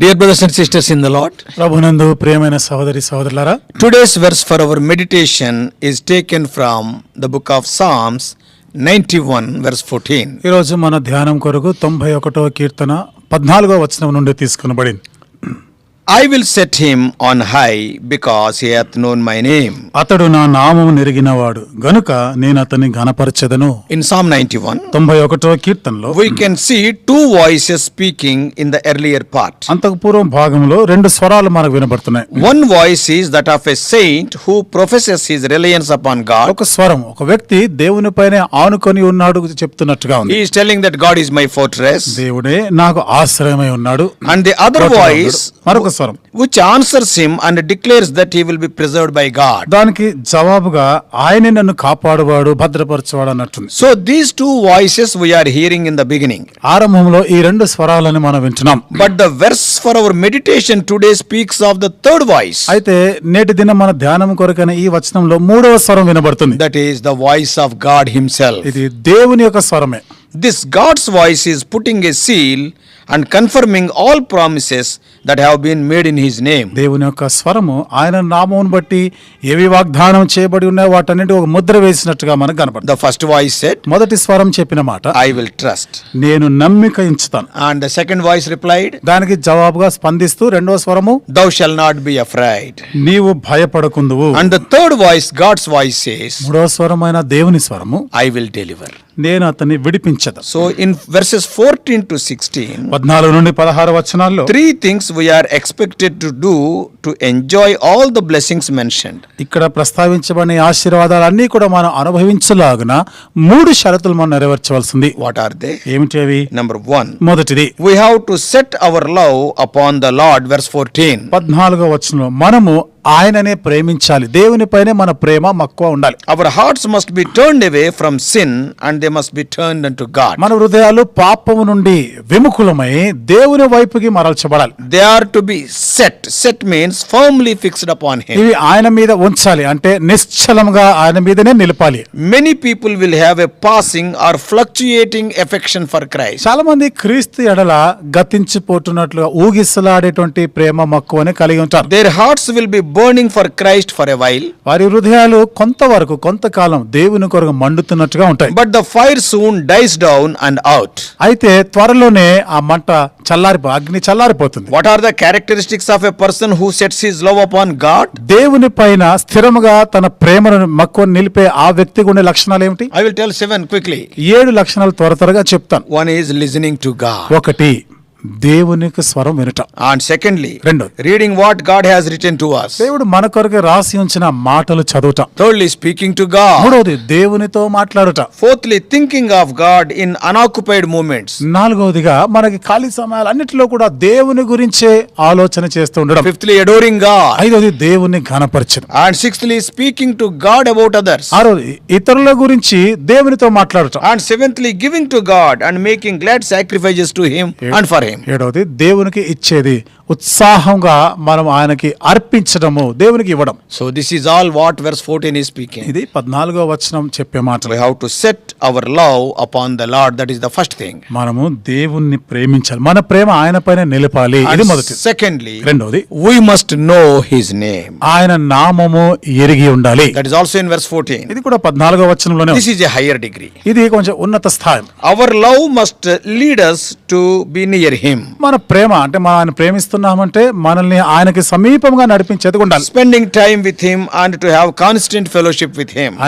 Dear brothers and sisters in the Lord, ప్రభునందు ప్రియమైన సహోదరి సహోదరులారా, today's verse for our meditation is taken from the book of Psalms 91 verse 14. ఈ రోజు మన ధ్యానం కొరకు 91వ కీర్తన 14వ వచనం నుండి తీసుకొనబడింది. I will set him on high because he hath known my name. అతడు నా నామము నెరిగినవాడు గనుక నేను అతన్ని ఘనపరచెదను. In Psalm 91, 91వ కీర్తనలో we can see two voices speaking in the earlier part. అంతకు పూర్వం భాగంలో రెండు స్వరాలు మనకు వినబడుతున్నాయి. One voice is that of a saint who professes his reliance upon God. ఒక స్వరం ఒక వ్యక్తి దేవునిపైనే ఆనుకొని ఉన్నాడు చెప్తున్నట్టుగా ఉంది. He is telling that God is my fortress. దేవుడే నాకు ఆశ్రయమై ఉన్నాడు. And the other voice మరొక స్వరం which answers him and declares that he will be preserved by God. దానికి జవాబుగా ఆయనే నన్ను కాపాడువాడు భద్రపరచువాడు అన్నట్టుంది. So these two voices we are hearing in the beginning. ఆరంభంలో ఈ రెండు స్వరాలను మనం వింటున్నాం. But the verse for our meditation today speaks of the third voice. అయితే నేటి దినం మన ధ్యానం కొరకైన ఈ వచనంలో మూడవ స్వరం వినబడుతుంది. That is the voice of God himself. ఇది దేవుని యొక్క స్వరమే. This God's voice is putting a seal and confirming all promises that have been made in his name. దేవుని యొక్క స్వరము ఆయన నామమును బట్టి ఏవి వాగ్దానం చేయబడి ఉన్నాయో వాటన్నిటి ఒక ముద్ర వేసినట్టుగా మనకు కనపడుతుంది. The first voice said, మొదటి స్వరం చెప్పిన మాట, I will trust. నేను నమ్మిక ఉంచుతాను. And the second voice replied, దానికి జవాబుగా స్పందిస్తూ రెండవ స్వరము, thou shall not be afraid. నీవు భయపడకుందువు. And the third voice, God's voice, says, మూడవ స్వరమైన దేవుని స్వరము, I will deliver. నేను అతన్ని విడిపించదు. So in verses 14 to 16, 14 నుండి 16 వచనాల్లో three things we are expected to do to enjoy all the blessings mentioned. ఇక్కడ ప్రస్తావించబడిన ఆశీర్వాదాలన్నీ కూడా మనం అనుభవించలాగున మూడు షరతులు మనం నెరవేర్చవలసింది. What are they? ఏమిటి అవి? Number 1, మొదటిది, we have to set our love upon the Lord. Verse 14. 14వ వచనంలో మనము ఆయననే ప్రేమించాలి. దేవునిపైనే మన ప్రేమ మక్కువ ఉండాలి. Our hearts must be turned away from sin and they must be turned unto God. మన హృదయాలు పాపము నుండి విముఖులమై దేవుని వైపుకి మరల్చబడాలి. They are to be set. Set means firmly fixed upon him. ఇవి ఆయన మీద ఉంచాలి, అంటే నిశ్చలంగా ఆయన మీదనే నిలపాలి. Many people will have a passing or fluctuating affection for Christ. చాలా మంది క్రీస్తు ఎడల గతించిపోతున్నట్లుగా ఊగిసలాడేటువంటి ప్రేమ మక్కువని కలిగి ఉంటారు. Their hearts will be burning for Christ for a while. వారి హృదయాలు కొంతవరకు కొంతకాలం దేవుని కొరకు మండుతున్నట్టుగా ఉంటాయి. But the fire soon dies down and out. అయితే త్వరలోనే ఆ మంట అగ్ని చల్లారిపోతుంది. What are the characteristics of a person who sets his love upon God? దేవుని పైన స్థిరముగా తన ప్రేమను మక్కువను నిలిపే ఆ వ్యక్తికి ఉండే లక్షణాలు ఏమిటి? I will tell 7 quickly. 7 లక్షణాలు త్వరగా చెప్తాను. One is listening to God. ఒకటి, దేవునికి స్వరం వినట. And secondly, reading what God has written to us. దేవుడు మన కొరకు రాసి ఉంచిన మాటలు చదువుట. Thirdly, speaking to God. మూడవది, దేవునితో మాట్లాడుట. Fourthly, thinking of God in unoccupied moments. నాలుగవదిగా మనకి ఖాళీ సమయాలన్నిటిలో కూడా దేవుని గురించే ఆలోచన చేస్తూ ఉండడం. Fifthly, adoring God. ఐదవది, దేవుని ఘనపరచడం. And sixthly, speaking to God about others. ఆరవది, ఇతరుల గురించి దేవునితో మాట్లాడటం. And seventhly, giving to God and making glad sacrifices to him and for him. ఏడవది, దేవునికి ఇచ్చేది, ఉత్సాహంగా మనం ఆయనకి అర్పించడము, దేవునికి ఇవ్వడం. So this is all what verse 14 is speaking. ఇది 14వ వచనం చెప్పే మాట. We have to set our love upon the Lord. That is the first thing. మనము దేవుణ్ణి ప్రేమించాలి, మన ప్రేమ ఆయన పైన నిలపాలి. ఇది మొదటిది. Secondly, రెండవది, we must know his name. ఆయన నామము ఎరిగి ఉండాలి. That is also in verse 14. ఇది కూడా 14వ వచనంలోనే. This is a higher degree. ఇది కొంచెం ఉన్నత స్థాయి. Our love must lead us to be near him. మన ప్రేమ అంటే మనం ఆయన ప్రేమిస్తున్నామంటే మనల్ని ఆయనకి సమీపంగా నడిపించేది ఉండాలి. Spending time with him and to have constant fellowship with him.